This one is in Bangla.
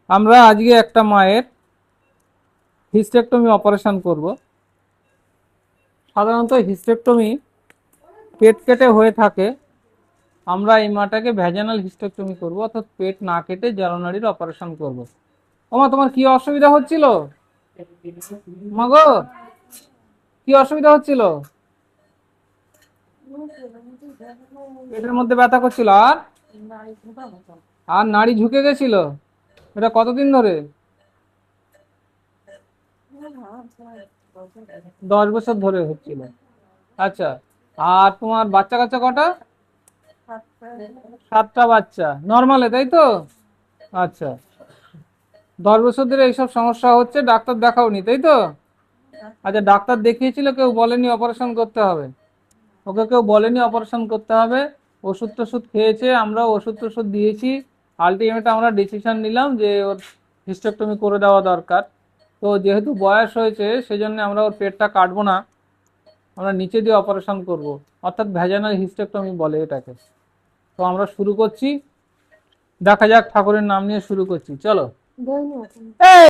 আমরা আজকে একটা মায়ের হিস্টেক্টমি অপারেশন করব। সাধারণত হিস্টেক্টমি পেট কেটে হয়ে থাকে। আমরা এই মাটাকে ভ্যাজানাল হিস্টেক্টমি করব, অর্থাৎ পেট না কেটে জলনালীর অপারেশন করব। ওমা, তোমার কি অসুবিধা হচ্ছিল? মাগো, কি অসুবিধা হচ্ছিল? পেটের মধ্যে ব্যথা করছিল, আর আর নাড়ি ঝুঁকে গেছিল। এটা কতদিন ধরে? 10 বছর ধরে হচ্ছিল। আচ্ছা, আর তোমার বাচ্চা কাচ্চা কটা? 7টা বাচ্চা নর্মালে, তাই তো? আচ্ছা, 10 বছর ধরে এইসব সমস্যা হচ্ছে, ডাক্তার দেখাওনি তাই তো? আচ্ছা, ডাক্তার দেখিয়েছিল, কেউ বলেনি অপারেশন করতে হবে? ওকে কেউ বলেনি অপারেশন করতে হবে? ওষুধ টষুধ খেয়েছে, আমরা ওষুধ টষুধ দিয়েছি। আলটিমেট আমরা ডিসিশন নিলাম যে ওর হিস্টেক্টমি করে দেওয়া দরকার। তো যেহেতু বয়স হয়েছে, সেজন্য আমরা ওর পেটটা কাটবো না, আমরা নিচে দিয়ে অপারেশন করব, অর্থাৎ ভ্যাজানাল হিস্টেক্টমি বলে এটাকে। তো আমরা শুরু করছি, দেখা যাক, ঠাকুরের নাম নিয়ে শুরু করছি, চলো। এই